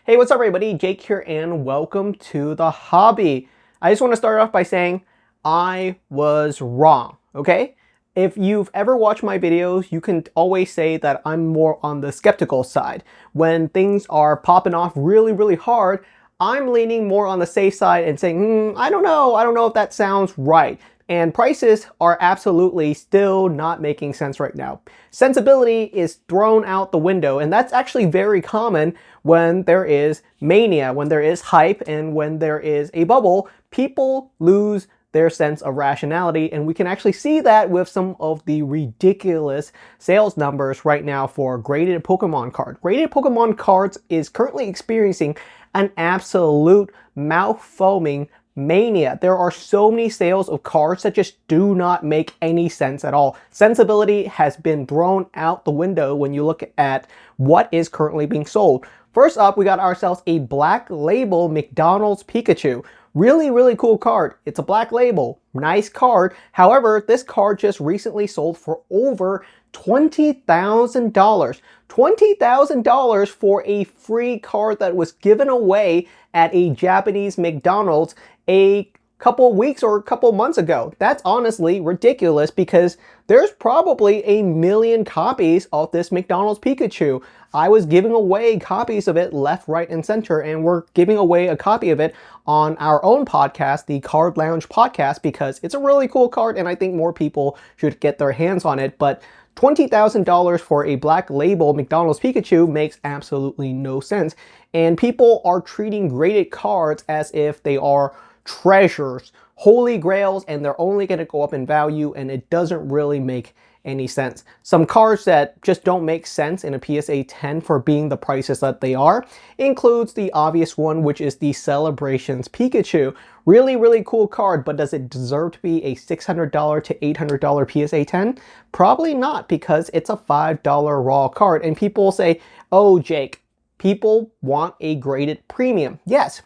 Hey, what's up everybody? Jake here and welcome to the hobby. I just want to start off by saying I was wrong, okay? If you've ever watched my videos, you can always say that I'm more on the skeptical side. When things are popping off really hard, I'm leaning more on the safe side and saying, I don't know if that sounds right. And prices are absolutely still not making sense right now. Sensibility is thrown out the window, and that's actually very common when there is mania, when there is hype, and when there is a bubble. People lose their sense of rationality, and we can actually see that with some of the ridiculous sales numbers right now for graded Pokemon cards. Graded Pokemon cards is currently experiencing an absolute mouth-foaming mania. There are so many sales of cards that just do not make any sense at all. Sensibility has been thrown out the window when you look at what is currently being sold. First up, we got ourselves a black label McDonald's Pikachu. Really cool card. It's a black label, nice card. However, this card just recently sold for over $20,000. $20,000 for a free card that was given away at a Japanese McDonald's a couple weeks or a couple months ago. That's honestly ridiculous because there's probably 1 million copies of this McDonald's Pikachu. I was giving away copies of it left, right, and center, and we're giving away a copy of it on our own podcast, the Card Lounge podcast, because it's a really cool card and I think more people should get their hands on it. But $20,000 for a black label McDonald's Pikachu makes absolutely no sense. And people are treating graded cards as if they are treasures, holy grails, and they're only going to go up in value, and it doesn't really make any sense. Some cards that just don't make sense in a PSA 10 for being the prices that they are includes the obvious one, which is the Celebrations Pikachu. Really cool card, but does it deserve to be a $600 to $800 PSA 10? Probably not, because it's a $5 raw card. And people say, oh Jake, people want a graded premium. Yes,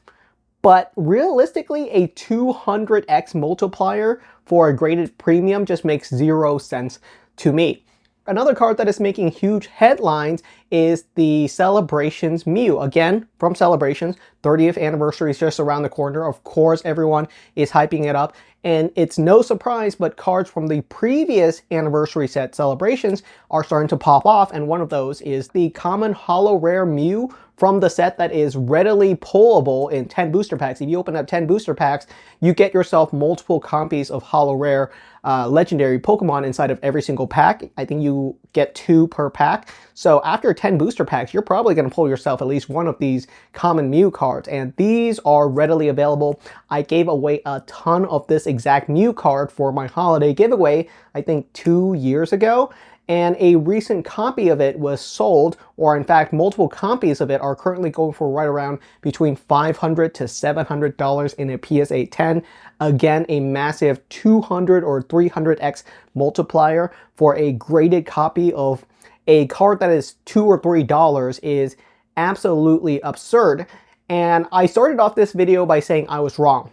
but realistically, a 200x multiplier for a graded premium just makes zero sense to me. Another card that is making huge headlines is the Celebrations Mew. Again, from Celebrations, 30th anniversary is just around the corner. Of course, everyone is hyping it up. And it's no surprise, but cards from the previous anniversary set Celebrations are starting to pop off. And one of those is the common holo rare Mew from the set that is readily pullable in 10 booster packs. If you open up 10 booster packs, you get yourself multiple copies of holo rare legendary Pokemon inside of every single pack. I think you get 2 per pack. So after 10 booster packs, you're probably going to pull yourself at least one of these common Mew cards. And these are readily available. I gave away a ton of this exact Mew card for my holiday giveaway, I think 2 years ago. And a recent copy of it was sold, or in fact, multiple copies of it are currently going for right around between $500 to $700 in a PSA 10. Again, a massive 200 or 300x multiplier for a graded copy of a card that is $2 or $3 is absolutely absurd. And I started off this video by saying I was wrong.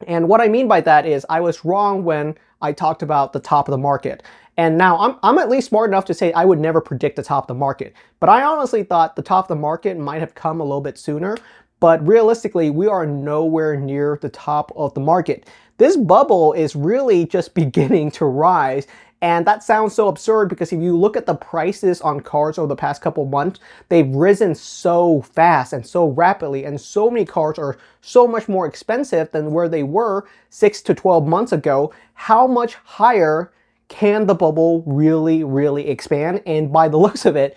And what I mean by that is I was wrong when I talked about the top of the market. And now I'm at least smart enough to say I would never predict the top of the market. But I honestly thought the top of the market might have come a little bit sooner. But realistically, we are nowhere near the top of the market. This bubble is really just beginning to rise. And that sounds so absurd because if you look at the prices on cards over the past couple months, they've risen so fast and so rapidly, and so many cards are so much more expensive than where they were 6 to 12 months ago. How much higher can the bubble really expand? And by the looks of it,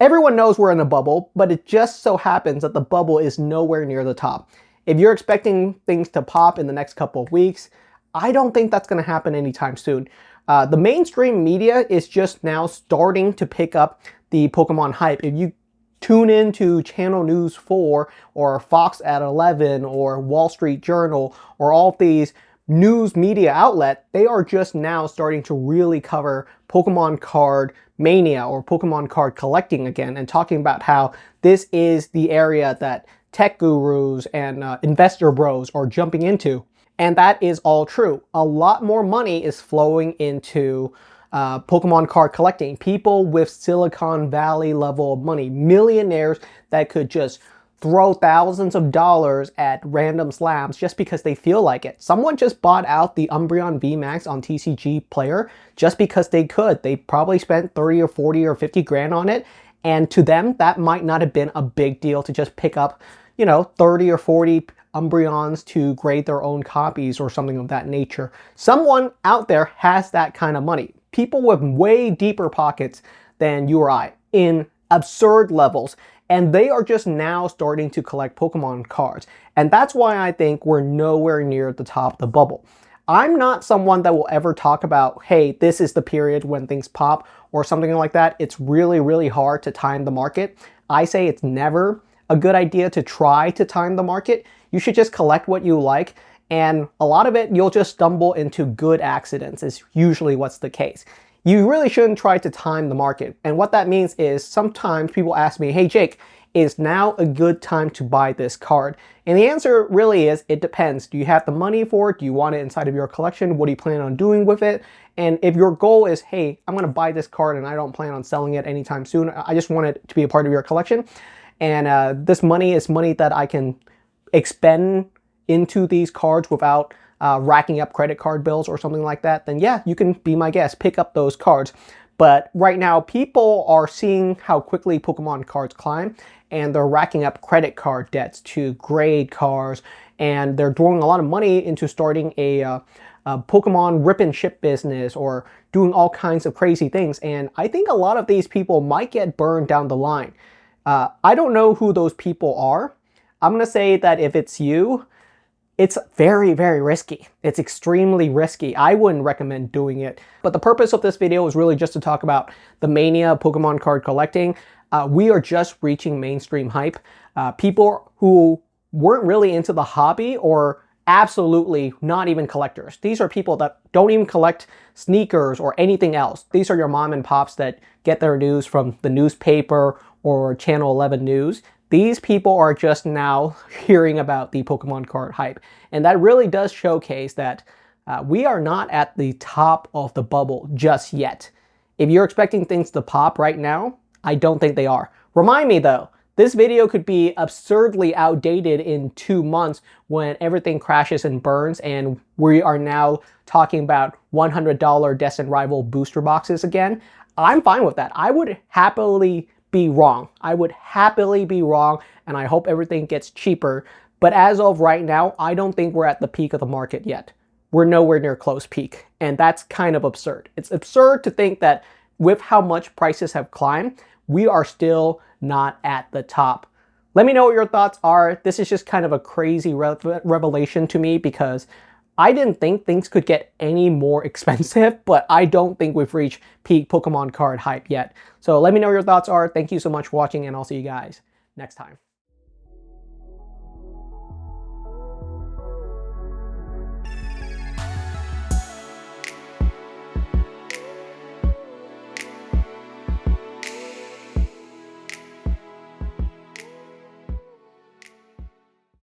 everyone knows we're in a bubble, but it just so happens that the bubble is nowhere near the top. If you're expecting things to pop in the next couple of weeks, I don't think that's going to happen anytime soon. The mainstream media is just now starting to pick up the Pokemon hype. If you tune into Channel News 4 or Fox at 11 or Wall Street Journal or all these news media outlet, they are just now starting to really cover Pokemon card mania or Pokemon card collecting again, and talking about how this is the area that tech gurus and investor bros are jumping into. And that is all true. A lot more money is flowing into Pokemon card collecting, people with Silicon Valley level of money, millionaires that could just throw thousands of dollars at random slabs just because they feel like it. Someone just bought out the Umbreon VMAX on TCG Player just because they could. They probably spent 30 or 40 or 50 grand on it. And to them, that might not have been a big deal to just pick up, 30 or 40 Umbreons to grade their own copies or something of that nature. Someone out there has that kind of money. People with way deeper pockets than you or I in absurd levels. And they are just now starting to collect Pokemon cards. And that's why I think we're nowhere near the top of the bubble. I'm not someone that will ever talk about, hey, this is the period when things pop or something like that. It's really, really hard to time the market. I say it's never a good idea to try to time the market. You should just collect what you like. And a lot of it, you'll just stumble into good accidents is usually what's the case. You really shouldn't try to time the market. And what that means is sometimes people ask me, hey Jake, is now a good time to buy this card? And the answer really is, it depends. Do you have the money for it? Do you want it inside of your collection? What do you plan on doing with it? And if your goal is, hey, I'm gonna buy this card and I don't plan on selling it anytime soon, I just want it to be a part of your collection. And this money is money that I can expend into these cards without racking up credit card bills or something like that, then yeah, you can be my guest, pick up those cards. But right now, people are seeing how quickly Pokemon cards climb, and they're racking up credit card debts to grade cards, and they're throwing a lot of money into starting a Pokemon rip and ship business or doing all kinds of crazy things. And I think a lot of these people might get burned down the line. I don't know who those people are. I'm gonna say that if it's you, it's very, very risky. It's extremely risky. I wouldn't recommend doing it. But the purpose of this video is really just to talk about the mania of Pokemon card collecting. We are just reaching mainstream hype. People who weren't really into the hobby or absolutely not even collectors. These are people that don't even collect sneakers or anything else. These are your mom and pops that get their news from the newspaper or Channel 11 News. These people are just now hearing about the Pokemon card hype. And that really does showcase that we are not at the top of the bubble just yet. If you're expecting things to pop right now, I don't think they are. Remind me though, this video could be absurdly outdated in 2 months when everything crashes and burns and we are now talking about $100 Destined Rival booster boxes again. I'm fine with that. I would happily be wrong. I would happily be wrong, and I hope everything gets cheaper. But as of right now, I don't think we're at the peak of the market yet. We're nowhere near close peak, and that's kind of absurd. It's absurd to think that with how much prices have climbed, we are still not at the top. Let me know what your thoughts are. This is just kind of a crazy revelation to me because I didn't think things could get any more expensive, but I don't think we've reached peak Pokemon card hype yet. So let me know what your thoughts are. Thank you so much for watching, and I'll see you guys next time.